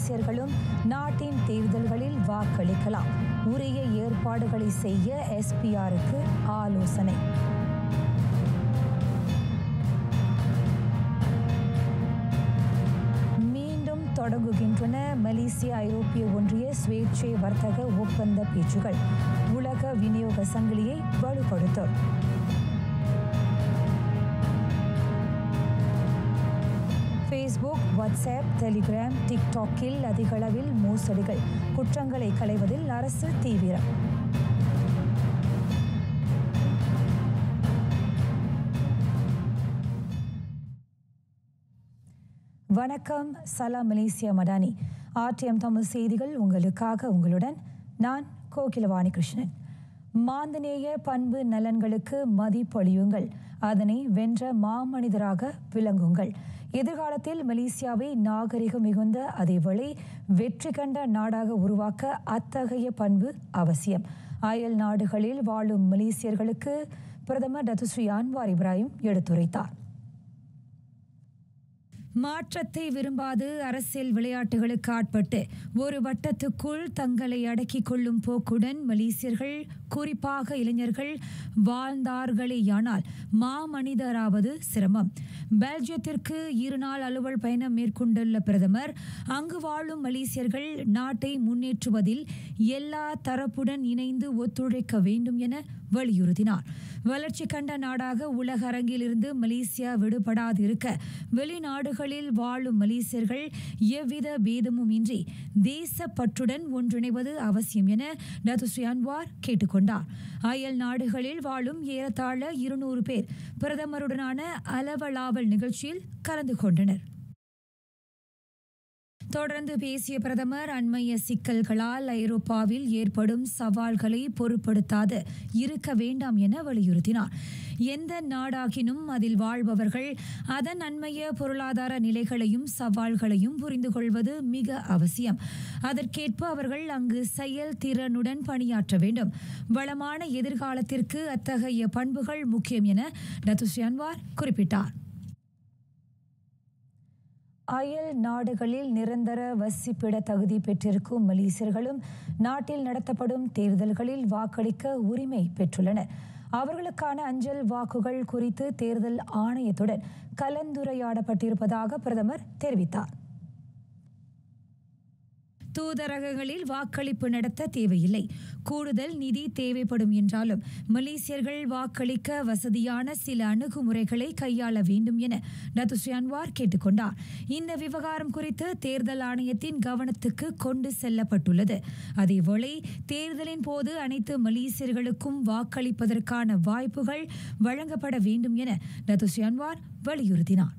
மலேசியர்களும் நாட்டின் தேர்தல்களில் வாக்களிக்கலாம். உரிய ஏற்பாடுகளை செய்ய SPRக்கு ஆலோசனை. மீண்டும் தொடங்குகின்றன மலேசிய ஐரோப்பிய ஒன்றிய சுயேட்சை வர்த்தக ஒப்பந்த பேச்சுகள். உலக விநியோக சங்கிலியை வலுப்படுத்தும். ஃபேஸ்புக், வாட்ஸ்அப், டெலிகிராம், டிக்டாக்கில் அதிகளவில் மோசடிகள். குற்றங்களை களைவதில் அரசு தீவிரம். வணக்கம். சலாம் மலேசியா மடானி. RTM தமிழ் செய்திகள் உங்களுக்காக. உங்களுடன் நான் கோகிலவாணி கிருஷ்ணன். மாந்தநேய பண்பு நலன்களுக்கு மதிப்பளியுங்கள். அதனை வென்ற மாமனிதராக விளங்குங்கள். எதிர்காலத்தில் மலேசியாவை நாகரிகம் மிகுந்த அதேவேளை வெற்றி கண்ட நாடாக உருவாக்க அத்தகைய பண்பு அவசியம். அயல் நாடுகளில் வாழும் மலேசியர்களுக்கு பிரதமர் டத்துஸ்ரீ அன்வார் இப்ராஹிம் எடுத்துரைத்தார். மாற்றத்தை விரும்பாது அரசியல் விளையாட்டுகளுக்கு ஆட்பட்டு ஒரு வட்டத்துக்குள் தங்களை அடக்கிக் கொள்ளும் போக்குடன் மலேசியர்கள், குறிப்பாக இளைஞர்கள் வாழ்ந்தார்களேயானால் மாமனிதராவது சிரமம். பெல்ஜியத்திற்கு 2 நாள் அலுவல் பயணம் மேற்கொண்டுள்ள பிரதமர் அங்கு வாழும் மலேசியர்கள் நாட்டை முன்னேற்றுவதில் எல்லா தரப்புடன் இணைந்து ஒத்துழைக்க வேண்டும் என வலியுறுத்தினார். வளர்ச்சி கண்ட நாடாக உலக அரங்கில் இருந்து மலேசியா விடுபடாதிருக்க வெளிநாடுகளில் வாழும் மலேசியர்கள் எவ்வித பேதமும் இன்றி தேசப்பற்றுடன் ஒன்றிணைவது அவசியம் என டத்துஸ்ரீ அன்வார் கேட்டுக்கொண்டார். அயல் நாடுகளில் வாழும் ஏறத்தாழ 200 பேர் பிரதமருடனான அலவலாவல் நிகழ்ச்சியில் கலந்து கொண்டனர். தொடர்ந்து பேசிய பிரதமர் அண்மைய சிக்கல்களால் ஐரோப்பாவில் ஏற்படும் சவால்களை பொருட்படுத்தாது இருக்க வேண்டாம் என வலியுறுத்தினார். எந்த நாடாகினும் அதில் வாழ்பவர்கள் அதன் அண்மைய பொருளாதார நிலைகளையும் சவால்களையும் புரிந்து கொள்வது மிக அவசியம். அதற்கேற்ப அவர்கள் அங்கு செயல்திறனுடன் பணியாற்ற வேண்டும். வளமான எதிர்காலத்திற்கு அத்தகைய பண்புகள் முக்கியம் என டத்துஸ்ரீ அன்வார் குறிப்பிட்டார். அயல் நாடுகளில் நிரந்தர வசிப்பிட தகுதி பெற்றிருக்கும் மலேசியர்களும் நாட்டில் நடத்தப்படும் தேர்தல்களில் வாக்களிக்க உரிமை பெற்றுள்ளனர். அவர்களுக்கான அஞ்சல் வாக்குகள் குறித்து தேர்தல் ஆணையத்துடன் கலந்துரையாடப்பட்டிருப்பதாக பிரதமர் தெரிவித்தார். தூதரகங்களில் வாக்களிப்பு நடத்த தேவையில்லை. கூடுதல் நிதி தேவைப்படும் என்றாலும் மலேசியர்கள் வாக்களிக்க வசதியான சில அணுகுமுறைகளை கையாள வேண்டும் என டத்துஸ்ரீ அன்வார் கேட்டுக்கொண்டார். இந்த விவகாரம் குறித்து தேர்தல் ஆணையத்தின் கவனத்துக்கு கொண்டு செல்லப்பட்டுள்ளது. அதேவேளை தேர்தலின் போது அனைத்து மலேசியர்களுக்கும் வாக்களிப்பதற்கான வாய்ப்புகள் வழங்கப்பட வேண்டும் என டத்துஸ்ரீ அன்வார் வலியுறுத்தினார்.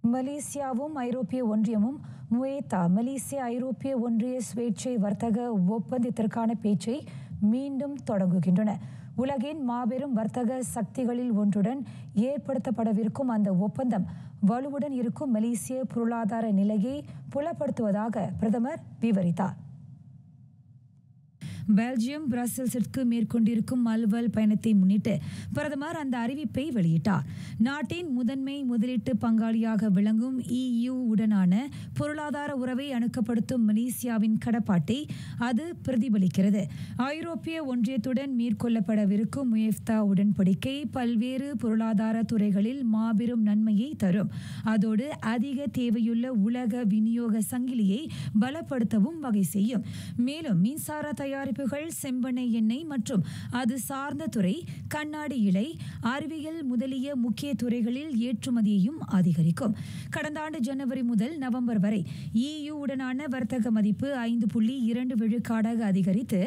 மலேசியாவும் ஐரோப்பிய ஒன்றியமும் முயேத்தா மலேசிய ஐரோப்பிய ஒன்றிய சுயேட்சை வர்த்தக ஒப்பந்தத்திற்கான பேச்சை மீண்டும் தொடங்குகின்றன. உலகின் மாபெரும் வர்த்தக சக்திகளில் ஒன்றுடன் ஏற்படுத்தப்படவிருக்கும் அந்த ஒப்பந்தம் வலுவுடன் இருக்கும் மலேசிய பொருளாதார நிலையை புலப்படுத்துவதாக பிரதமர் விவரித்தார். பெல்ஜியம் பிரசல்ஸிற்கு மேற்கொண்டிருக்கும் அலுவல் பயணத்தை முன்னிட்டு பிரதமர் அந்த அறிவிப்பை வெளியிட்டார். நாட்டின் முதன்மை முதலீட்டு பங்காளியாக விளங்கும் EU உடனான பொருளாதார உறவை அணுக்கப்படுத்தும் மலேசியாவின் கடப்பாட்டை அது பிரதிபலிக்கிறது. ஐரோப்பிய ஒன்றியத்துடன் மேற்கொள்ளப்படவிருக்கும் முயேஃப்தா உடன்படிக்கை பல்வேறு பொருளாதார துறைகளில் மாபெரும் நன்மையை தரும். அதோடு அதிக தேவையுள்ள உலக விநியோக சங்கிலியை பலப்படுத்தவும் வகை செய்யும். மேலும் மின்சார தயாரிப்புகள், செம்பனை எண்ணெய் மற்றும் அது சார்ந்த துறை, கண்ணாடி இழை, அறிவியல் முதலிய முக்கிய துறைகளில் ஏற்றுமதியையும் அதிகரிக்கும். கடந்த ஆண்டு ஜனவரி முதல் நவம்பர் வரை EU உடனான வர்த்தக மதிப்பு 5.2 விழுக்காடாக அதிகரித்து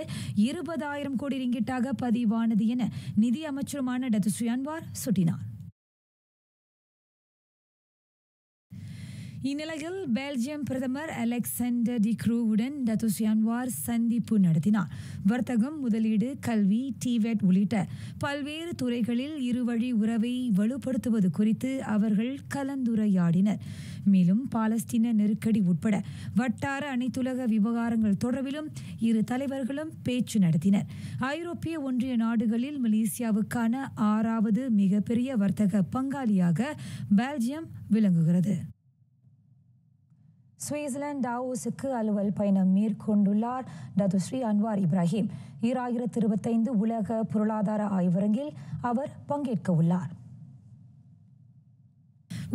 20,000 கோடி ரிங்கிட்டாக பதிவானது என நிதி அமைச்சருமான டத்துஸ்ரீ அன்வார் சுட்டினார். இந்நிலையில் பெல்ஜியம் பிரதமர் அலெக்சாண்டர் டி க்ரூவுடன் டத்துஸ்ரீ அன்வார் சந்திப்பு நடத்தினார். வர்த்தகம், முதலீடு, கல்வி, டிவெட் உள்ளிட்ட பல்வேறு துறைகளில் இருவழி உறவை வலுப்படுத்துவது குறித்து அவர்கள் கலந்துரையாடினர். மேலும் பாலஸ்தீன நெருக்கடி உட்பட வட்டார அனைத்துலக விவகாரங்கள் தொடர்பிலும் இரு தலைவர்களும் பேச்சு நடத்தினர். ஐரோப்பிய ஒன்றிய நாடுகளில் மலேசியாவுக்கான 6வது மிகப்பெரிய வர்த்தக பங்காளியாக பெல்ஜியம் விளங்குகிறது. சுவிட்சர்லாந்து டாவோஸுக்கு அலுவல் பயணம் மேற்கொண்டுள்ளார் டத்துஸ்ரீ அன்வார் இப்ராஹிம். 2025 உலக பொருளாதார ஆய்வரங்கில் அவர் பங்கேற்க உள்ளார்.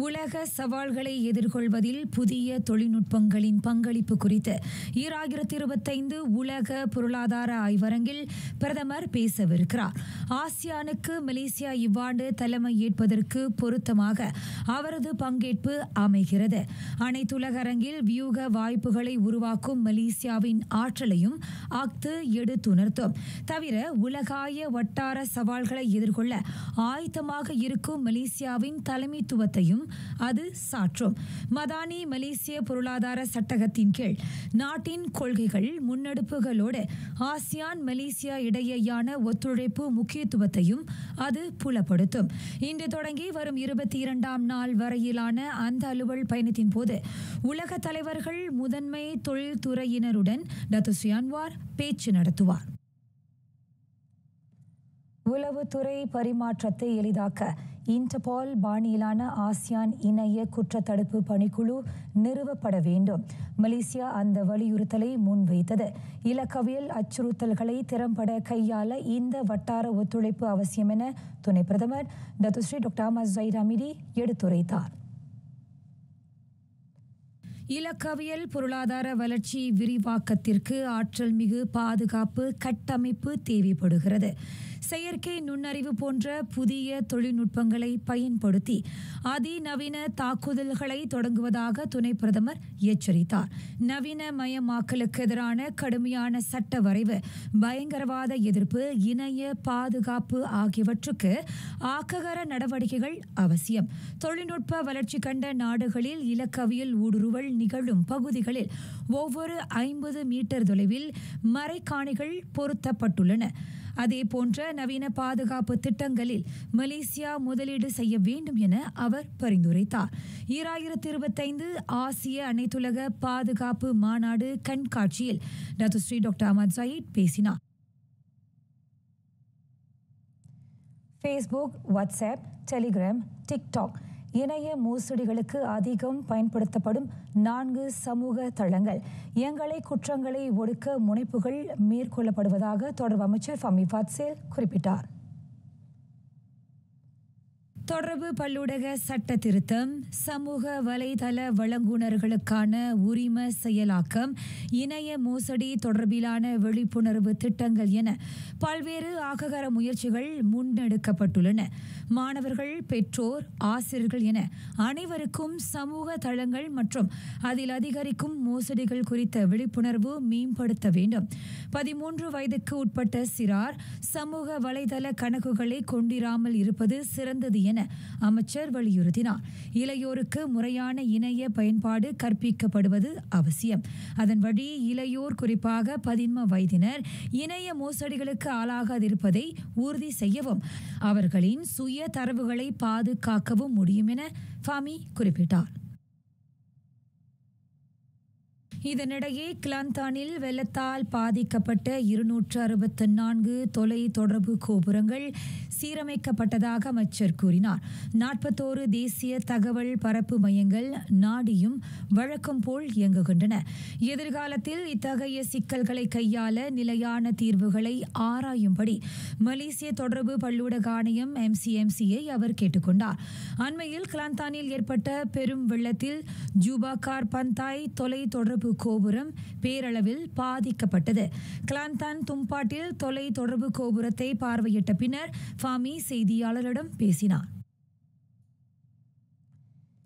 உலக சவால்களை எதிர்கொள்வதில் புதிய தொழில்நுட்பங்களின் பங்களிப்பு குறித்து 2025 உலக பொருளாதார ஆய்வரங்கில் பிரதமர் பேசவிருக்கிறார். ஆசியானுக்கு மலேசியா இவ்வாண்டு தலைமை ஏற்பதற்கு பொருத்தமாக அவரது பங்கேற்பு அமைகிறது. அனைத்துலக அரங்கில் வியூக வாய்ப்புகளை உருவாக்கும் மலேசியாவின் ஆற்றலையும் அஃது எடுத்துணர்த்தும். தவிர உலகாய வட்டார சவால்களை எதிர்கொள்ள ஆயத்தமாக இருக்கும் மலேசியாவின் தலைமைத்துவத்தையும் அது சாற்றும். மதானி மலேசிய பொருளாதார சட்டகத்தின் கீழ் நாட்டின் கொள்கைகள் முன்னெடுப்புகளோடு ஆசியான் மலேசியா இடையேயான ஒத்துழைப்பு முக்கியத்துவத்தையும் அது புலப்படுத்தும். இன்று தொடங்கி வரும் 22ஆம் நாள் வரையிலான அந்த அலுவல் பயணத்தின் போது உலக தலைவர்கள் முதன்மை தொழில்துறையினருடன் டத்துஸ்ரீ அன்வார் பேச்சு நடத்துவார். உளவுத்துறை பரிமாற்றத்தை எளிதாக்க இன்டர்பால் பாணியிலான ஆசியான் இணைய குற்றத்தடுப்பு பணிக்குழு நிறுவப்பட வேண்டும். மலேசியா அந்த வலியுறுத்தலை முன்வைத்தது. இலக்கவியல் அச்சுறுத்தல்களை திறம்பட கையாள இந்த வட்டார ஒத்துழைப்பு அவசியம் என துணை பிரதமர் Datuk Seri doctor Ahmad Zahid Hamidi எடுத்துரைத்தார். இலக்கவியல் பொருளாதார வளர்ச்சி விரிவாக்கத்திற்கு ஆற்றல் மிகு பாதுகாப்பு கட்டமைப்பு தேவைப்படுகிறது. செயற்கை நுண்ணறிவு போன்ற புதிய தொழில்நுட்பங்களை பயன்படுத்தி அதிநவீன தாக்குதல்களை தொடங்குவதாக துணை பிரதமர் எச்சரித்தார். நவீனமயமாக்கலுக்கு எதிரான கடுமையான சட்ட வரைவு, பயங்கரவாத எதிர்ப்பு, இணைய பாதுகாப்பு ஆகியவற்றுக்கு ஆக்ககர நடவடிக்கைகள் அவசியம். தொழில்நுட்ப வளர்ச்சி கண்ட நாடுகளில் இலக்கவியல் ஊடுருவல் நிகழும் பகுதிகளில் ஒவ்வொரு 50 மீட்டர் தொலைவில் மறைக்காணிகள் பொருத்தப்பட்டுள்ளன. அதே போன்ற நவீன பாதுகாப்பு திட்டங்களில் மலேசியா முதலீடு செய்ய வேண்டும் என அவர் பரிந்துரைத்தார். 2025 ஆசிய அனைத்துலக பாதுகாப்பு மாநாடு கண்காட்சியில் டத்துஸ்ரீ டாக்டர் அஹ்மத் ஜஹீர் பேசினார். ஃபேஸ்புக், வாட்ஸ்அப், டெலிகிராம், டிக்டாக் இணைய மோசடிகளுக்கு அதிகம் பயன்படுத்தப்படும் 4 சமூக தளங்கள் எங்களை குற்றங்களை ஒடுக்க முனைப்புகள் மேற்கொள்ளப்படுவதாக தொடர்பு அமைச்சர் ஃபமி ஃபாத்சேல் குறிப்பிட்டார். தொடர்பு பல்லூடக சட்ட திருத்தம், சமூக வலைதள வழங்குனர்களுக்கான உரிம செயலாக்கம், இணைய மோசடி தொடர்பிலான விழிப்புணர்வு திட்டங்கள் என பல்வேறு ஆக்ககர முயற்சிகள் முன்னெடுக்கப்பட்டுள்ளன. மாணவர்கள், பெற்றோர், ஆசிரியர்கள் என அனைவருக்கும் சமூக தளங்கள் மற்றும் அதில் அதிகரிக்கும் மோசடிகள் குறித்த விழிப்புணர்வு மேம்படுத்த வேண்டும். 13 வயதுக்கு உட்பட்ட சிறார் சமூக வலைதள கணக்குகளை கொண்டிராமல் இருப்பது சிறந்தது என அமைச்சர் வலியுறுத்தினார். இளையோருக்கு முறையான இணைய பயன்பாடு கற்பிக்கப்படுவது அவசியம். அதன் வழி இளையோர், குறிப்பாக 13 வயதினர் இணைய மோசடிகளுக்கு ஆளாகாதிருப்பதை உறுதி செய்யவும் அவர்களின் சுய தரவுகளை பாதுகாக்கவும் முடியும் என ஃபாமி குறிப்பிட்டார். இதனிடையே கிளாந்தானில் வெள்ளத்தால் பாதிக்கப்பட்ட 264 தொலை தொடர்பு கோபுரங்கள் சீரமைக்கப்பட்டதாக அமைச்சர் கூறினார். 41 தேசிய தகவல் பரப்பு மையங்கள் நாடியும் வழக்கம் போல் இயங்குகின்றன. எதிர்காலத்தில் இத்தகைய சிக்கல்களை கையாள நிலையான தீர்வுகளை ஆராயும்படி மலேசிய தொடர்பு பல்லூடக ஆணையம் MCMCயை அவர் கேட்டுக்கொண்டார். அண்மையில் கிளாந்தானில் ஏற்பட்ட பெரும் வெள்ளத்தில் ஜூபாகார் பந்தாய் தொலை தொடர்பு கோபுரம் பேரளவில் பாதிக்கப்பட்டது. கிளாந்தான் தும்பாட்டில் தொலை தொடர்பு கோபுரத்தை பார்வையிட்ட பின்னர் ஃபாமி செய்தியாளரிடம் பேசினார்.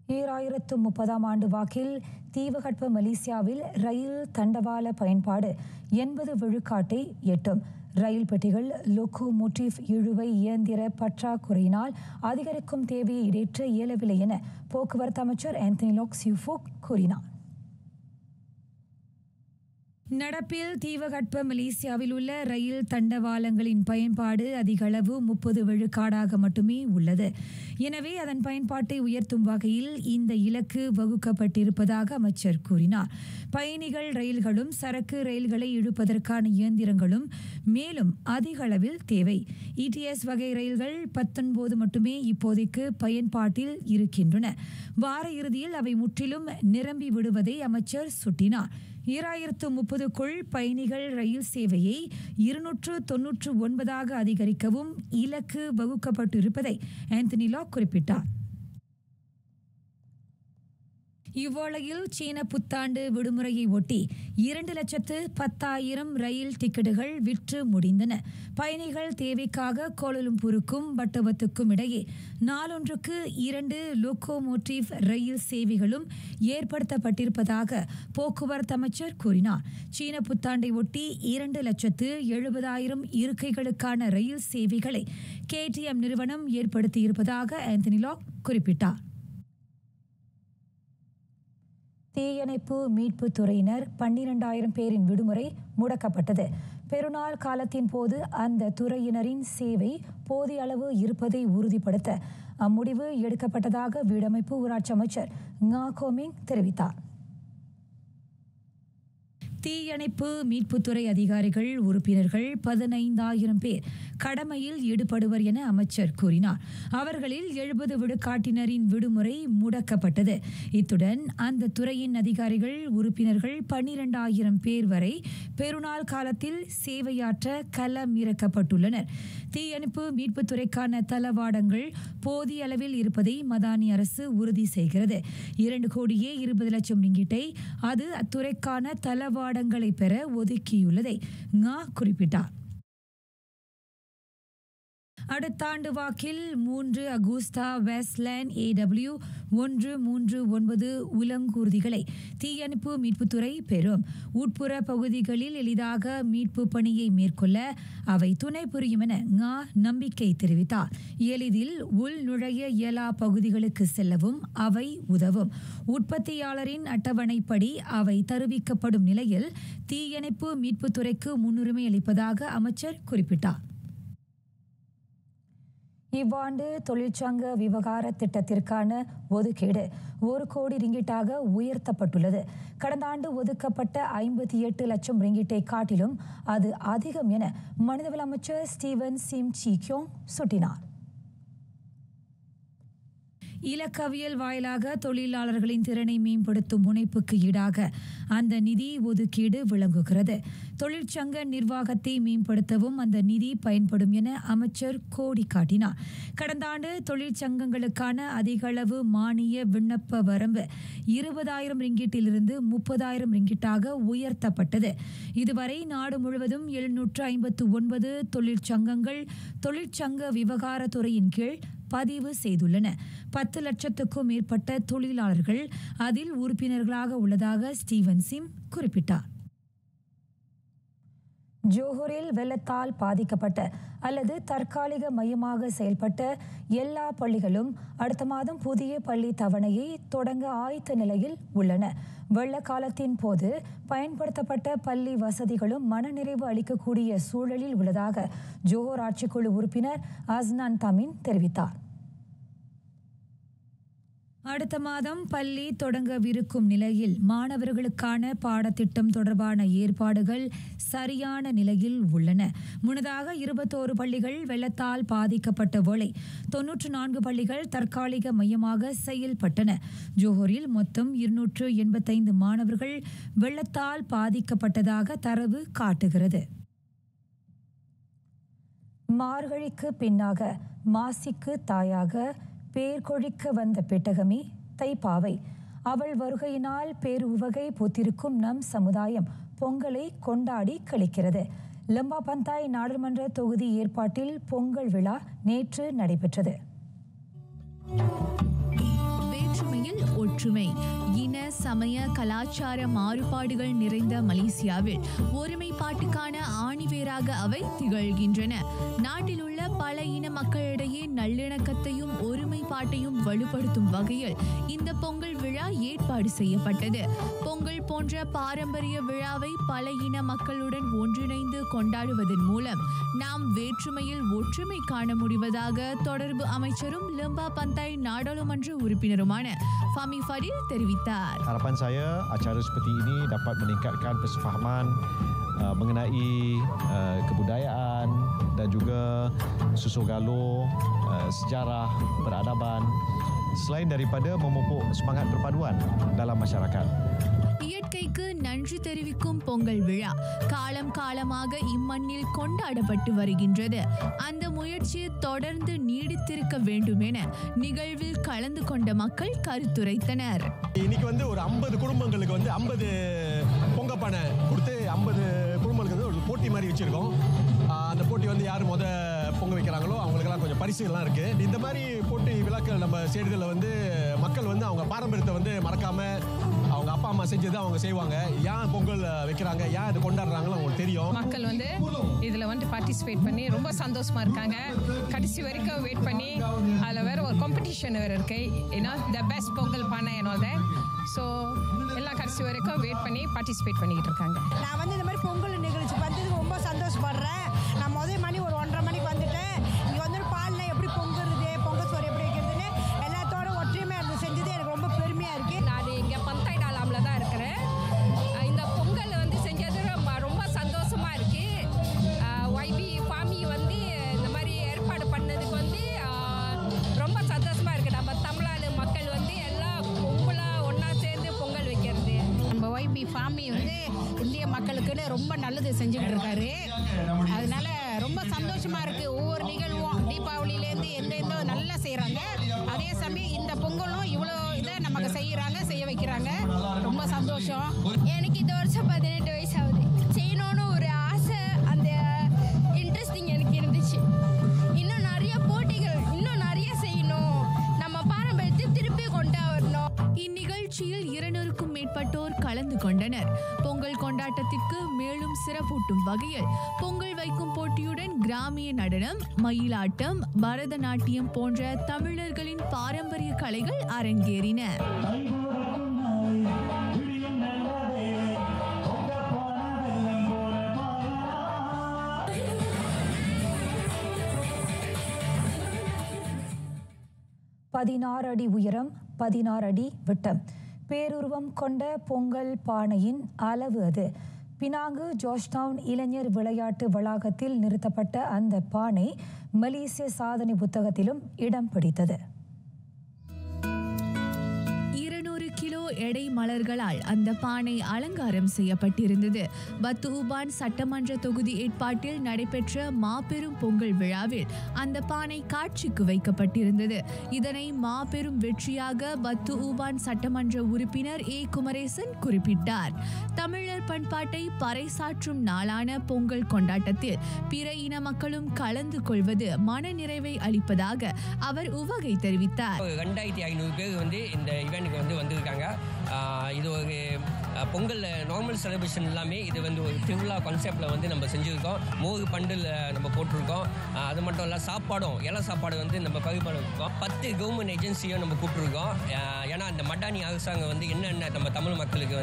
2030ஆம் ஆண்டு வாக்கில் தீபகற்ப மலேசியாவில் ரயில் தண்டவாள பயன்பாடு 80 விழுக்காட்டை எட்டும். ரயில் பெட்டிகள், லோகோமோட்டிவ் இழுவை இயந்திர பற்றாக்குறையினால் அதிகரிக்கும் தேவையை ஈடேற்ற இயலவில்லை என போக்குவரத்து அமைச்சர் ஆந்தனி லோக் சியூஃபோக் கூறினார். நடப்பில் தீவகற்ப மலேசியாவில் உள்ள ரயில் தண்டவாளங்களின் பயன்பாடு அதிகளவு 30 விழுக்காடாக மட்டுமே உள்ளது. எனவே அதன் பயன்பாட்டை உயர்த்தும் வகையில் இந்த இலக்கு வகுக்கப்பட்டிருப்பதாக அமைச்சர் கூறினார். பயணிகள் ரயில்களும் சரக்கு ரயில்களை இழுப்பதற்கான இயந்திரங்களும் மேலும் அதிக அளவில் தேவை. ETS வகை ரயில்கள் 19 மட்டுமே இப்போதைக்கு பயன்பாட்டில் இருக்கின்றன. வார இறுதியில் அவை முற்றிலும் நிரம்பி விடுவதை அமைச்சர் சுட்டினார். 2030க்குள் பயணிகள் ரயில் சேவையை 299ஆக அதிகரிக்கவும் இலக்கு வகுக்கப்பட்டிருப்பதை ஆந்தனி லாக் குறிப்பிட்டார். இவ்வேளையில் சீன புத்தாண்டு விடுமுறையை ஒட்டி 2,10,000 ரயில் டிக்கெட்டுகள் விற்று முடிந்தன. பயணிகள் தேவைக்காக கோலாலம்பூருக்கும் பட்டவத்துக்கும் இடையே நாளொன்றுக்கு 2 லோகோமோட்டிவ் ரயில் சேவைகளும் ஏற்படுத்தப்பட்டிருப்பதாக போக்குவரத்து அமைச்சர் கூறினார். சீன புத்தாண்டை ஒட்டி 2,70,000 இருக்கைகளுக்கான ரயில் சேவைகளை KTM நிறுவனம் ஏற்படுத்தியிருப்பதாக ஆந்தனி லாக் குறிப்பிட்டார். தீயணைப்பு மீட்பு துறையினர் 12,000 பேரின் விடுமுறை முடக்கப்பட்டது. பெருநாள் காலத்தின் போது அந்த துறையினரின் சேவை போதிய அளவு இருப்பதை உறுதிப்படுத்த அம்முடிவு எடுக்கப்பட்டதாக வீடமைப்பு ஊராட்சி அமைச்சர் ngா கோமிங் தெரிவித்தார். தீயணைப்பு மீட்புத்துறை அதிகாரிகள் உறுப்பினர்கள் 15,000 பேர் கடமையில் ஈடுபடுவர் என அமைச்சர் கூறினார். அவர்களில் 70 விழுக்காட்டினரின் விடுமுறை முடக்கப்பட்டது. இத்துடன் அந்த துறையின் அதிகாரிகள் உறுப்பினர்கள் 12,000 பேர் வரை பெருநாள் காலத்தில் சேவையாற்ற களமிறக்கப்பட்டுள்ளனர். தீயணைப்பு மீட்புத்துறைக்கான தளவாடங்கள் போதிய அளவில் இருப்பதை மதானி அரசு உறுதி செய்கிறது. 2,20,00,000 ரிங்கிட்டை அது அத்துறைக்கான தளவாடங்களை பெற ஒதுக்கியுள்ளதை ngா குறிப்பிட்டார். அடுத்த ஆண்டு வாக்கில் 3 அகுஸ்டா வெஸ்ட்லேண்ட் AW 139 உலங்கூர்திகளை தீயணைப்பு மீட்புத்துறை பெறும். உட்புற பகுதிகளில் எளிதாக மீட்பு பணியை மேற்கொள்ள அவை துணை புரியும் என ngா நம்பிக்கை தெரிவித்தார். எளிதில் உள் நுழைய இயலா பகுதிகளுக்கு செல்லவும் அவை உதவும். உற்பத்தியாளரின் அட்டவணைப்படி அவை தருவிக்கப்படும் நிலையில் தீயணைப்பு மீட்புத்துறைக்கு முன்னுரிமை அளிப்பதாக அமைச்சர் குறிப்பிட்டார். இவ்வாண்டு தொழிற்சங்க விவகார திட்டத்திற்கான ஒதுக்கீடு 1 கோடி ரிங்கிட்டாக உயர்த்தப்பட்டுள்ளது. கடந்த ஆண்டு ஒதுக்கப்பட்ட 58 லட்சம் ரிங்கிட்டை காட்டிலும் அது அதிகம் என மனிதவள அமைச்சர் ஸ்டீவன் சிம் சீக்கியோங் சுட்டினார். இலக்கவியல் வாயிலாக தொழிலாளர்களின் திறனை மேம்படுத்தும் முனைப்புக்கு ஈடாக அந்த நிதி ஒதுக்கீடு விளங்குகிறது. தொழிற்சங்க நிர்வாகத்தை மேம்படுத்தவும் அந்த நிதி பயன்படும் என அமைச்சர் கோடி காட்டினார். கடந்த ஆண்டு தொழிற்சங்கங்களுக்கான அதிகளவு மானிய விண்ணப்ப வரம்பு 20,000 ரிங்கிட்டிலிருந்து 30,000 ரிங்கிட்டாக உயர்த்தப்பட்டது. இதுவரை நாடு முழுவதும் 759 தொழிற்சங்கங்கள் தொழிற்சங்க விவகாரத்துறையின் கீழ் பதிவு செய்துள்ளன. 10 லட்சத்துக்கும் மேற்பட்ட தொழிலாளர்கள் அதில் உறுப்பினர்களாக உள்ளதாக ஸ்டீவன் சிம் குறிப்பிட்டார். ஜோஹரில் வெள்ளத்தால் பாதிக்கப்பட்ட அல்லது தற்காலிக மையமாக செயல்பட்ட எல்லா பள்ளிகளும் அடுத்த மாதம் புதிய பள்ளி தவணையை தொடங்க ஆயத்த நிலையில் உள்ளன. வெள்ள காலத்தின் போது பயன்படுத்தப்பட்ட பள்ளி வசதிகளும் மனநிறைவு அளிக்கக்கூடிய சூழலில் உள்ளதாக ஜோஹர் ஆட்சிக்குழு உறுப்பினர் அஸ்னான் தமின் தெரிவித்தார். அடுத்த மாதம் பள்ளி தொடங்கவிருக்கும் நிலையில் மாணவர்களுக்கான பாடத்திட்டம் தொடர்பான ஏற்பாடுகள் சரியான நிலையில் உள்ளன. முன்னதாக 21 பள்ளிகள் வெள்ளத்தால் பாதிக்கப்பட்ட வேளை 94 பள்ளிகள் தற்காலிக மையமாக செயல்பட்டன. ஜோஹரில் மொத்தம் 285 மாணவர்கள் வெள்ளத்தால் பாதிக்கப்பட்டதாக தரவு காட்டுகிறது. மார்கழிக்கு பின்னாக மாசிக்கு தாயாக பேர் கொழிக்க வந்த பெட்டகமே தைப்பாவை. அவள் வருகையினால் பேர் உவகை பூத்திருக்கும் நம் சமுதாயம் பொங்கலை கொண்டாடி கழிக்கிறது. லம்பா பந்தாய் நாடாளுமன்ற தொகுதி ஏற்பாட்டில் பொங்கல் விழா நேற்று நடைபெற்றது. வேற்றுமையில் ஒற்றுமை. இன சமய கலாச்சார மாறுபாடுகள் நிறைந்த மலேசியாவில் ஒருமைப்பாட்டுக்கான ஆணிவேராக அவை திகழ்கின்றன. நாட்டில் உள்ள பல இன மக்களிடையே நல்லிணக்கத்தையும் ஒருமைப்பாட்டையும் வலுப்படுத்தும் வகையில் இந்த பொங்கல் விழா ஏற்பாடு செய்யப்பட்டது. பொங்கல் போன்ற பாரம்பரிய விழாவை பல இன மக்களுடன் ஒன்றிணைந்து கொண்டாடுவதன் மூலம் நாம் வேற்றுமையில் ஒற்றுமை காண முடிவதாக தொடர்பு அமைச்சரும் லெம்பா பந்தாய் நாடாளுமன்ற உறுப்பினருமான Fahmi Fadil தெரிவித்தார். Harapan saya acara seperti ini dapat meningkatkan persefahaman mengenai kebudayaan dan juga susul galur sejarah peradaban selain daripada memupuk semangat perpaduan dalam masyarakat. இயற்கைக்கு நன்றி தெரிவிக்கும் பொங்கல் விழா காலம் காலமாக இம்மண்ணில் கொண்டாடப்பட்டு வருகின்றது. அந்த முயற்சி தொடர்ந்து நீடித்திருக்க வேண்டும் என நிகழ்வில் கலந்து கொண்ட மக்கள் கருத்துரைத்தனர். இன்னைக்கு ஒரு 50 குடும்பங்களுக்கு 50 பொங்கப்பானை கொடுத்து 50 குடும்பங்களுக்கு ஒரு போட்டி மாதிரி வச்சிருக்கோம். அந்த போட்டி யார் பொங்க வைக்கிறாங்களோ அவங்களுக்கெல்லாம் கொஞ்சம் பரிசுகள்லாம் இருக்கு. இந்த மாதிரி போட்டி விழாக்கள் நம்ம செய்யறதுல மக்கள் அவங்க பாரம்பரியத்தை மறக்காம அவங்க அப்பா அம்மா செஞ்சது அவங்க செய்வாங்க. ஏன் பொங்கல் வைக்கிறாங்க, ஏன் இது கொண்டாடுறாங்களோ அவங்களுக்கு தெரியும். மக்கள் இதுல பார்ட்டிசிபேட் பண்ணி ரொம்ப சந்தோஷமா இருக்காங்க. கடைசி வரைக்கும் வெயிட் பண்ணி அதுல வேற ஒரு காம்படிஷன் வேற இருக்கு. த பெஸ்ட் பொங்கல் பானை ஸோ எல்லாம் கடைசி வரைக்கும் வெயிட் பண்ணி பார்ட்டிசிபேட் பண்ணிக்கிட்டு இருக்காங்க. நான் இந்த மாதிரி பொங்கல் நிகழ்ச்சி வந்ததுக்கு ரொம்ப சந்தோஷப்படுறேன். நான் முதல் மணி ஒரு 1:30 மணிக்கு வந்துட்டேன். இங்கே பால்ல எப்படி பொங்குறது, பொங்கல் சோறு எப்படி வைக்கிறதுன்னு எல்லாத்தோட ஒற்றுமையாக இருந்து செஞ்சது எனக்கு ரொம்ப பெருமையாக இருக்குது. நான் இங்கே பந்தாய் டாலாமில் தான் இருக்கிறேன். இந்த பொங்கல் செஞ்சது ரொம்ப சந்தோஷமாக இருக்குது. YB ஃபாமி இந்த மாதிரி ஏற்பாடு பண்ணதுக்கு ரொம்ப சந்தோஷமாக இருக்குது. நம்ம தமிழ்நாடு மக்கள் எல்லாம் கும்பலாக ஒன்றா சேர்ந்து பொங்கல் வைக்கிறது. நம்ம YB ஃபாமி இந்திய மக்களுக்குன்னு ரொம்ப நல்லது செஞ்சுக்கிட்டு இருக்காரு. அதனால ரொம்ப சந்தோஷமா இருக்கு. ஒவ்வொரு நிகழ்வும் தீபாவளியிலேருந்து எந்தெந்த நல்லா செய்யறாங்க. அதே சமயம் இந்த பொங்கலும் இவ்வளோ இதை நமக்கு செய்ய வைக்கிறாங்க. ரொம்ப சந்தோஷம். எனக்கு இந்த வருஷம் 18 வயசு ஆகுது. செய்யணும்னு ஒரு ஆசை, அந்த இன்ட்ரெஸ்டிங் எனக்கு இருந்துச்சு. இன்னும் நிறைய போட்டிகள், இன்னும் நிறைய செய்யணும், நம்ம பாரம்பரியத்தை திருப்பி கொண்டு வரணும். இந்நிகழ்ச்சியில் 200க்கும் மேற்பட்டோர் கலந்து கொண்டனர். பொங்கல் கொண்டாட்டத்திற்கு மேலும் சிறப்பூட்டும் வகையில் பொங்கல் வைக்கும் போட்டியுடன் கிராமிய நடனம், மயிலாட்டம், பரதநாட்டியம் போன்ற தமிழர்களின் பாரம்பரிய கலைகள் அரங்கேறின. பதினாறு அடி உயரம், 16 அடி விட்டம், பேருருவம் கொண்ட பொங்கல் பானையின் அளவு அது. பினாங்கு ஜார்ஜ்டவுன் இளைஞர் விளையாட்டு வளாகத்தில் நிறுத்தப்பட்ட அந்த பானை மலேசிய சாதனை புத்தகத்திலும் இடம் பிடித்தது. 200 கிலோ எடை மலர்களால் அந்த பானை அலங்காரம் செய்யப்பட்டிருந்தது. பத்து உபான் சட்டமன்ற தொகுதி ஏற்பாட்டில் நடைபெற்ற மாபெரும் பொங்கல் விழாவில் அந்த பானை காட்சிக்கு வைக்கப்பட்டிருந்தது. இதனை மாபெரும் வெற்றியாக பத்து உபான் சட்டமன்ற உறுப்பினர் A. குமரேசன் குறிப்பிட்டார். தமிழர் பண்பாட்டை பறைசாற்றும் நாளான பொங்கல் கொண்டாட்டத்தில் பிற இன மக்களும் கலந்து கொள்வது மனநிறைவை அளிப்பதாக அவர் உவகை தெரிவித்தார். 2500 பேர் இந்த ஈவெண்ட்டுக்கு வந்திருக்காங்க. இது ஒரு பொங்கல் நார்மல் செலிப்ரேஷன் எல்லாமே இது ஒரு திருவிழா கான்செப்டில் நம்ம செஞ்சுருக்கோம். மோகு பண்டில் நம்ம போட்டிருக்கோம். அது மட்டும் இல்லை, சாப்பாடும் இலை சாப்பாடு நம்ம பரிமாறிருக்கோம். 10 கவர்மெண்ட் ஏஜென்சியும் நம்ம கூப்பிட்டுருக்கோம். ஏன்னா இந்த மடானி அரசாங்கம் என்னென்ன நம்ம தமிழ் மக்களுக்கு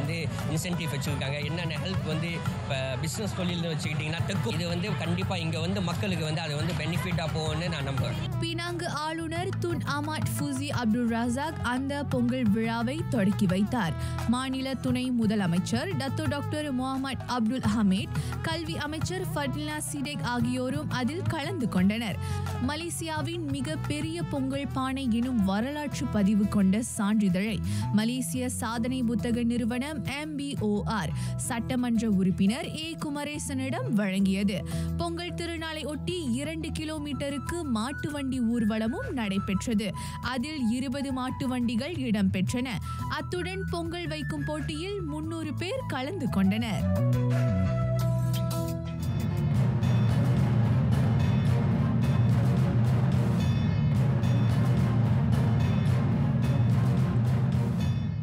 இன்சென்டிவ் வச்சுருக்காங்க, என்னென்ன ஹெல்ப் இப்போ பிஸ்னஸ் தொழில் வச்சுக்கிட்டிங்கன்னா தெக்கும் இது கண்டிப்பாக இங்கே மக்களுக்கு அது பெனிஃபிட்டாக போகும்னு நான் நம்புகிறேன். பினாங்கு ஆளுநர் துன் அமாட் ஃபூசி அப்துல் ரசாக் அந்த பொங்கல் விழாவை தொடக்கி வைத்தார். மாநில துணை முதலமைச்சர் டாக்டர் முகமது அப்துல் ஹமீத், கல்வி அமைச்சர் ஃபட்லினா சிடேக் ஆகியோரும் அதில் கலந்து கொண்டனர். மலேசியாவின் மிக பெரிய பொங்கல் பானை எனும் வரலாற்று பதிவு கொண்ட சான்றிதழை மலேசிய சாதனை புத்தக நிறுவனம் MBOR சட்டமன்ற உறுப்பினர் A. குமரேசனிடம் வழங்கியது. பொங்கல் திருநாளை ஒட்டி 2 கிலோமீட்டருக்கு மாட்டு வண்டி ஊர்வலமும் நடைபெற்றது. அதில் 20 மாட்டு வண்டிகள் இடம்பெற்றன. அத்துடன் பொங்கல் வைக்கும் போட்டியில் 300 பேர் கலந்து கொண்டனர்.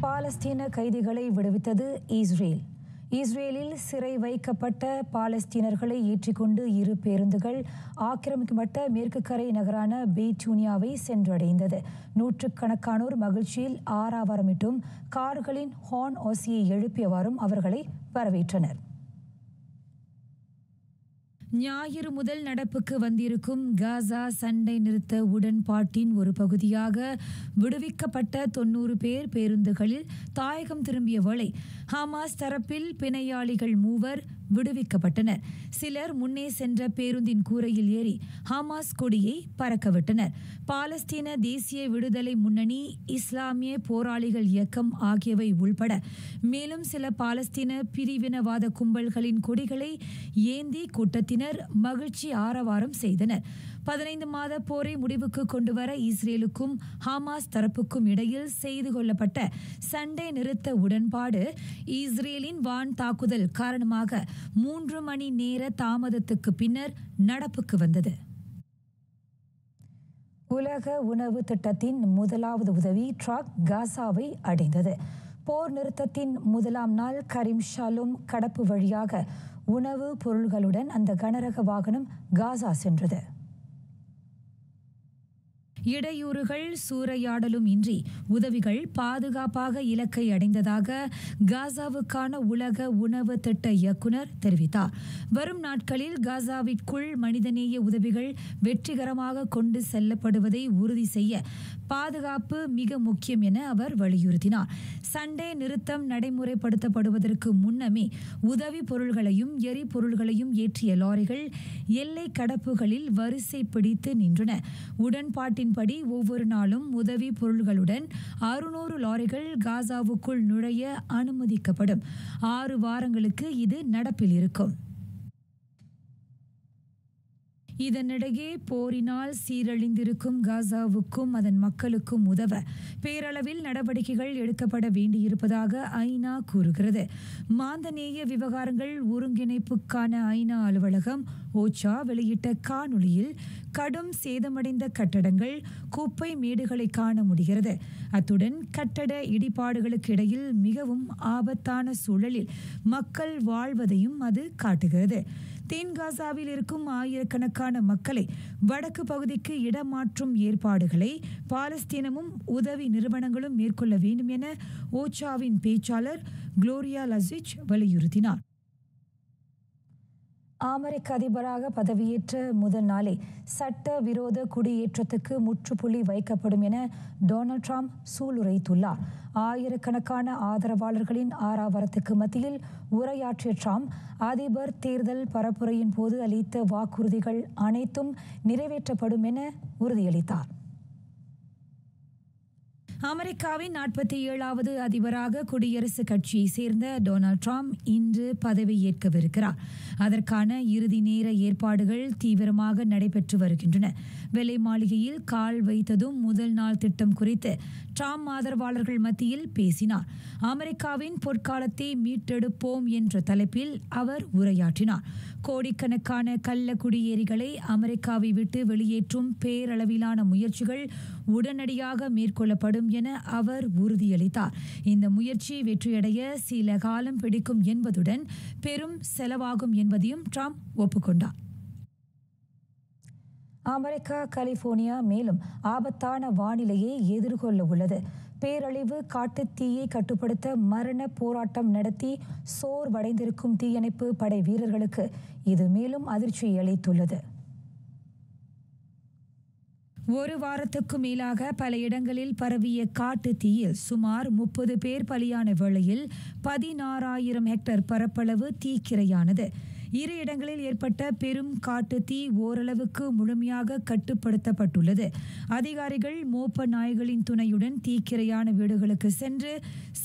பாலஸ்தீன கைதிகளை விடுவித்தது இஸ்ரேல். இஸ்ரேலில் சிறை வைக்கப்பட்ட பாலஸ்தீனர்களை ஏற்றிக்கொண்டு 2 பேருந்துகள் ஆக்கிரமிக்கப்பட்ட மேற்கு கரை நகரான பெய்டூனியாவை சென்றடைந்தது. நூற்றுக்கணக்கானோர் மகிழ்ச்சியில் ஆரவாரமிட்டும் கார்களின் ஹார்ன் ஓசையை எழுப்பியவாறும் அவர்களை வரவேற்றனர். ஞாயிறு முதல் நடப்புக்கு வந்திருக்கும் காசா சண்டை நிறுத்த உடன்பாட்டின் ஒரு பகுதியாக விடுவிக்கப்பட்ட 90 பேர் பேருந்துகளில் தாயகம் திரும்பிய வேளை ஹமாஸ் தரப்பில் பிணையாளிகள் 3 விடுவிக்கப்பட்டனர். சிலர் முன்னே சென்ற பேருந்தின் கூரையில் ஏறி ஹமாஸ் கொடியை பறக்கவிட்டனர். பாலஸ்தீன தேசிய விடுதலை முன்னணி, இஸ்லாமிய போராளிகள் இயக்கம் ஆகியவை உள்பட மேலும் சில பாலஸ்தீன பிரிவினவாத கும்பல்களின் கொடிகளை ஏந்தி கூட்டத்தினர் மகிழ்ச்சி ஆரவாரம் செய்தனர். 15 மாத போரை முடிவுக்கு கொண்டுவர இஸ்ரேலுக்கும் ஹமாஸ் தரப்புக்கும் இடையில் செய்து கொள்ளப்பட்ட சண்டை நிறுத்த உடன்பாடு இஸ்ரேலின் வான் தாக்குதல் காரணமாக 3 மணி நேர தாமதத்துக்கு பின்னர் நடப்புக்கு வந்தது. உலக உணவு திட்டத்தின் முதலாவது உதவி ட்ரக் காசாவை அடைந்தது. போர் நிறுத்தத்தின் முதலாம் நாள் கரீம் ஷாலும் கடப்பு வழியாக உணவு பொருள்களுடன் அந்த கனரக வாகனம் காசா சென்றது. இடையூறுகள் சூறையாடலும் இன்றி உதவிகள் பாதுகாப்பாக இலக்கை அடைந்ததாக காசாவுக்கான உலக உணவு திட்ட இயக்குனர் தெரிவித்தார். வரும் நாட்களில் காசாவிற்குள் மனிதநேய உதவிகள் வெற்றிகரமாக கொண்டு செல்லப்படுவதை உறுதி செய்ய பாதுகாப்பு மிக முக்கியம் என அவர் வலியுறுத்தினார். சண்டை நிறுத்தம் நடைமுறைப்படுத்தப்படுவதற்கு முன்னமே உதவி பொருள்களையும் எரிபொருள்களையும் ஏற்றிய லாரிகள் எல்லை கடப்புகளில் வரிசை பிடித்து நின்றன. உடன்பாட்டின்படி ஒவ்வொரு நாளும் உதவி பொருள்களுடன் 600 லாரிகள் காசாவுக்குள் நுழைய அனுமதிக்கப்படும். 6 வாரங்களுக்கு இது நடப்பில் இருக்கும். இதனிடையே போரினால் சீரழிந்திருக்கும் காசாவுக்கும் அதன் மக்களுக்கும் உதவ பேரளவில் நடவடிக்கைகள் எடுக்கப்பட வேண்டியிருப்பதாக ஐநா கூறுகிறது. மாந்தநேய விவகாரங்கள் ஒருங்கிணைப்புக்கான ஐநா அலுவலகம் ஓச்சா வெளியிட்ட காணொளியில் கடும் சேதமடைந்த கட்டடங்கள், குப்பை மேடுகளை காண முடிகிறது. அத்துடன் கட்டட இடிபாடுகளுக்கு இடையில் மிகவும் ஆபத்தான சூழலில் மக்கள் வாழ்வதையும் அது காட்டுகிறது. தென் காசாவில் இருக்கும் ஆயிரக்கணக்கான மக்களை வடக்கு பகுதிக்கு இடமாற்றும் ஏற்பாடுகளை பாலஸ்தீனமும் உதவி நிறுவனங்களும் மேற்கொள்ள வேண்டும் என ஓச்சாவின் பேச்சாளர் குளோரியா லசிச் வலியுறுத்தினார். அமெரிக்க அதிபராக பதவியேற்ற முதல் நாளே சட்ட விரோத குடியேற்றத்துக்கு முற்றுப்புள்ளி வைக்கப்படும் என டொனால்ட் ட்ரம்ப் சூளுரைத்துள்ளார். ஆயிரக்கணக்கான ஆதரவாளர்களின் ஆரவாரத்துக்கு மத்தியில் உரையாற்றிய ட்ரம்ப் அதிபர் தேர்தல் பரப்புரையின் போது அளித்த வாக்குறுதிகள் அனைத்தும் நிறைவேற்றப்படும் என உறுதியளித்தார். அமெரிக்காவின் 47வது அதிபராக குடியரசுக் கட்சியை சேர்ந்த டொனால்ட் ட்ரம்ப் இன்று பதவியேற்கவிருக்கிறார். அதற்கான இறுதி நேர ஏற்பாடுகள் தீவிரமாக நடைபெற்று வருகின்றன. வெள்ளை மாளிகையில் கால் வைத்ததும் முதல் நாள் திட்டம் குறித்து ட்ரம்ப் ஆதரவாளர்கள் மத்தியில் பேசினார். அமெரிக்காவின் பொற்காலத்தை மீட்டெடுப்போம் என்ற தலைப்பில் அவர் உரையாற்றினார். கோடிக்கணக்கான கள்ள குடியேறிகளை அமெரிக்காவை விட்டு வெளியேற்றும் பேரளவிலான முயற்சிகள் உடனடியாக மேற்கொள்ளப்படும் என அவர் உறுதியளித்தார். இந்த முயற்சி வெற்றியடைய சில காலம் பிடிக்கும் என்பதுடன் பெரும் செலவாகும் என்பதையும் ட்ரம்ப் ஒப்புக்கொண்டார். அமெரிக்கா கலிபோர்னியா மேலும் ஆபத்தான வானிலையை எதிர்கொள்ள உள்ளது. பேரழிவு காட்டுத்தீயை கட்டுப்படுத்த மரண போராட்டம் நடத்தி சோர்வடைந்திருக்கும் தீயணைப்பு படை வீரர்களுக்கு இது மேலும் அதிர்ச்சியை அளித்துள்ளது. ஒரு வாரத்துக்கு மேலாக பல இடங்களில் பரவிய காட்டு தீயில் சுமார் 30 பேர் பலியான வேளையில் 16,000 ஹெக்டேர் பரப்பளவு தீக்கிரையானது. 2 இடங்களில் ஏற்பட்ட பெரும் காட்டு தீ ஓரளவுக்கு முழுமையாக கட்டுப்படுத்தப்பட்டுள்ளது. அதிகாரிகள் மோப்ப நாய்களின் துணையுடன் தீக்கிரையான வீடுகளுக்கு சென்று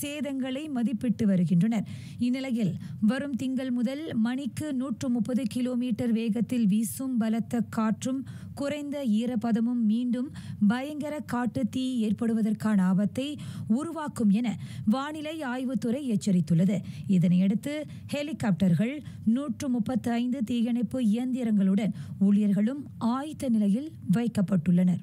சேதங்களை மதிப்பிட்டு வருகின்றனர். இந்நிலையில் வரும் திங்கள் முதல் மணிக்கு 130 கிலோமீட்டர் வேகத்தில் வீசும் பலத்த காற்றும் குறைந்த ஈரப்பதமும் மீண்டும் பயங்கர காட்டு தீ ஏற்படுவதற்கான ஆபத்தை உருவாக்கும் என வானிலை ஆய்வுத்துறை எச்சரித்துள்ளது. இதனையடுத்து ஹெலிகாப்டர்கள் 135 தீயணைப்பு இயந்திரங்களுடன் ஊழியர்களும் ஆயத்த நிலையில் வைக்கப்பட்டுள்ளனர்.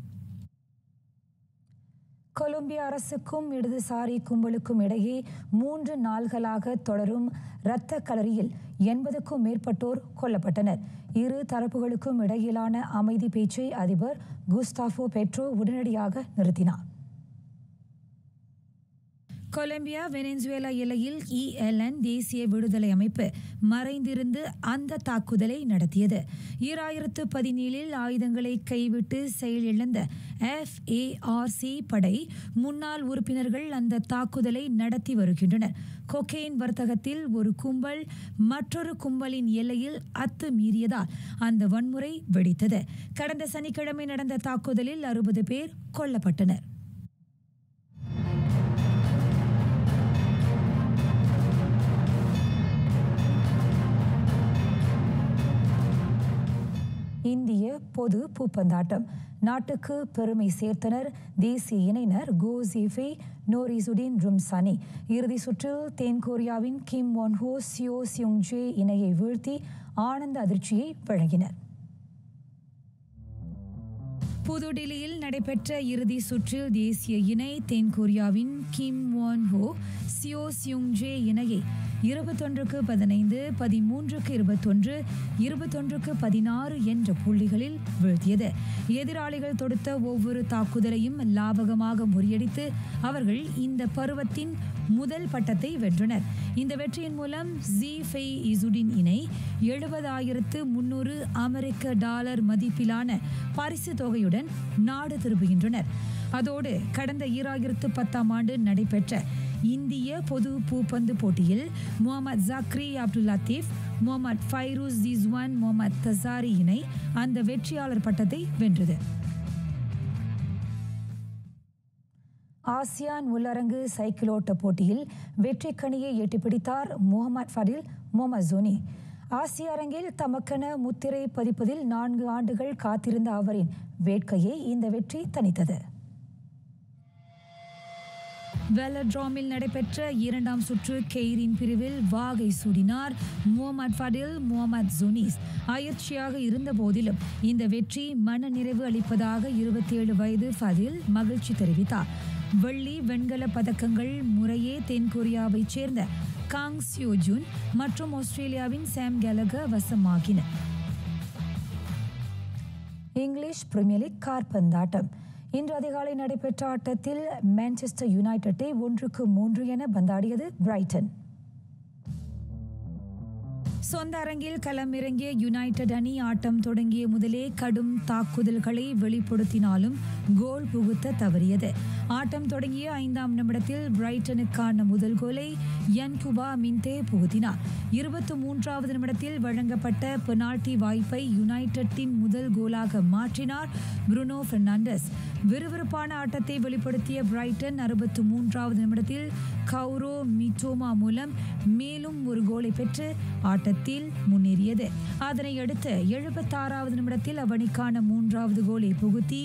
கொலம்பியா அரசுக்கும் இடதுசாரி கும்பலுக்கும் இடையே 3 நாள்களாக தொடரும் இரத்த களரியில் 80க்கும் மேற்பட்டோர் கொல்லப்பட்டனர். இரு தரப்புகளுக்கும் இடையிலான அமைதி பேச்சை அதிபர் குஸ்டாஃபோ பெட்ரோ உடனடியாக நிறுத்தினார். கொலம்பியா வெனிசுவேலா எல்லையில் ELN தேசிய விடுதலை அமைப்பு மறைந்திருந்து அந்த தாக்குதலை நடத்தியது. 2017 ஆயுதங்களை கைவிட்டு செயலிழந்த FARC படை முன்னாள் உறுப்பினர்கள் அந்த தாக்குதலை நடத்தி வருகின்றனர். கொக்கைன் வர்த்தகத்தில் ஒரு கும்பல் மற்றொரு கும்பலின் எல்லையில் அத்துமீறியதால் அந்த வன்முறை வெடித்தது. கடந்த சனிக்கிழமை நடந்த தாக்குதலில் 60 பேர் கொல்லப்பட்டனர். இந்திய பொது பூப்பந்தாட்டம் நாட்டுக்கு பெருமை சேர்த்தனர் தேசிய இணையினர் கோசிஃபே நோரிசுடின் ரும்சானி. இறுதி சுற்றில் தென்கொரியாவின் கிம் ஒன்ஹோ சியோ சியோங்ஜே இணையை வீழ்த்தி ஆனந்த அதிர்ச்சியை வழங்கினர். புதுடில்லியில் நடைபெற்ற இறுதி சுற்றில் தேசிய இணை தென்கொரியாவின் கிம் ஒன்ஹோ சியோ சியோங்ஜே இணையை 21-15, 13-21, 21-16 என்ற புள்ளிகளில் வீழ்த்தியது. எதிராளிகள் தொடுத்த ஒவ்வொரு தாக்குதலையும் லாபகமாக முறியடித்து அவர்கள் இந்த பருவத்தின் முதல் பட்டத்தை வென்றனர். இந்த வெற்றியின் மூலம் ஜீஃபெய் இசுடின் இணை $70,300 அமெரிக்க மதிப்பிலான பரிசு தொகையுடன் நாடு திரும்புகின்றனர். அதோடு கடந்த 2010ஆம் ஆண்டு நடைபெற்ற இந்திய பொது பூப்பந்து போட்டியில் முகமது ஜக்ரி அப்துல் லத்தீப், முகமது ஃபைரூஸ் ஜிஸ்வான், முகமது தசாரி இணை அந்த வெற்றியாளர் பட்டத்தை வென்றது. ஆசியான் உள்ளரங்கு சைக்கிளோட்ட போட்டியில் வெற்றிக்கனியை எட்டிப்பிடித்தார் முகமது ஃபடில் மொமசோனி. ஆசிய அரங்கில் தமக்கென முத்திரை பதிப்பதில் 4 ஆண்டுகள் காத்திருந்த அவரின் வேட்கையை இந்த வெற்றி தணித்தது. வெலட்ராமில் நடைபெற்ற 2ஆம் சுற்று கெய்ரின் பிரிவில் வாகை சூடினார் முகமது ஃபடில் முகமது ஜுனீஸ். அயற்சியாக இருந்த போதிலும் இந்த வெற்றி மன நிறைவு அளிப்பதாக 27 வயது ஃபடில் மகிழ்ச்சி தெரிவித்தார். வெள்ளி வெண்கல பதக்கங்கள் முறையே தென்கொரியாவைச் சேர்ந்த காங் சியோஜுன் மற்றும் ஆஸ்திரேலியாவின் சாம் கேலகர் வசமாகின. இங்கிலீஷ் பிரீமியர் லீக் காற்பந்தாட்டம் இன்று அதிகாலை நடைபெற்ற ஆட்டத்தில் மான்செஸ்டர் யுனைடெட்டை 1-3 என பந்தாடியது பிரைட்டன். சொந்த அரங்கில் களமிறங்கிய யுனைடெட் அணி ஆட்டம் தொடங்கிய முதலே கடும் தாக்குதல்களை வெளிப்படுத்தினாலும் கோல் புகுத்த தவறியது. ஆட்டம் தொடங்கிய 5ஆம் நிமிடத்தில் பிரைட்டனுக்கான முதல் கோலை யன்குபா மின்தே புகுத்தினார். 23வது நிமிடத்தில் வழங்கப்பட்ட பெனால்டி வாய்ப்பை யுனைடெட்டின் முதல் கோலாக மாற்றினார் புருனோ பெர்னாண்டஸ். விறுவிறுப்பான ஆட்டத்தை வெளிப்படுத்திய பிரைட்டன் 63வது நிமிடத்தில் கௌரோ மிட்டோமா மூலம் மேலும் ஒரு கோலை பெற்று ஆட்டத்தில் முன்னேறியது. அதனை அடுத்து 76வது நிமிடத்தில் அவனிக்கான 3வது கோலை புகுத்தி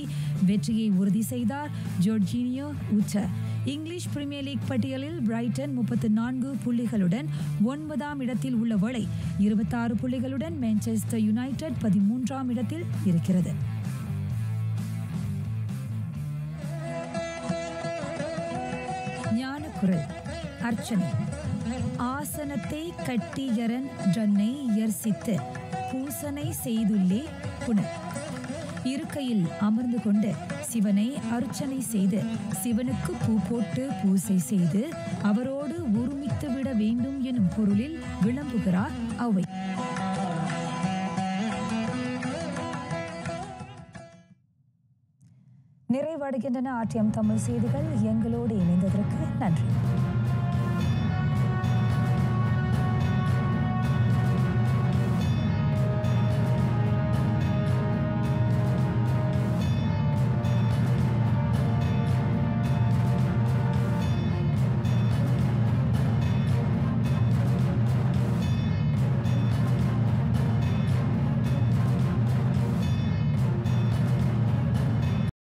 வெற்றியை உறுதி செய்தார் ஜோர்ஜினியோ உச்ச. இங்கிலீஷ் பிரீமியர் லீக் பட்டியலில் பிரைட்டன் 34 புள்ளிகளுடன் 9ஆம் இடத்தில் உள்ள வேளை 26 புள்ளிகளுடன் மான்செஸ்டர் யுனைடெட் 13ஆம் இடத்தில் இருக்கிறது. ஞானக்குரல் அர்ச்சனை. ஆசனத்தை கட்டியரன் ஜன்னை யர்சித்து பூசனை செய்துள்ளே புனர். இருக்கையில் அமர்ந்து கொண்டு சிவனை அர்ச்சனை செய்து சிவனுக்கு பூ போட்டு பூசை செய்து அவரோடு ஒருமித்து விட வேண்டும் எனும் பொருளில் விளம்புகிறார் அவை. நிறைவடைகின்றன RTM தமிழ் செய்திகள். எங்களோடு இணைந்ததற்கு நன்றி.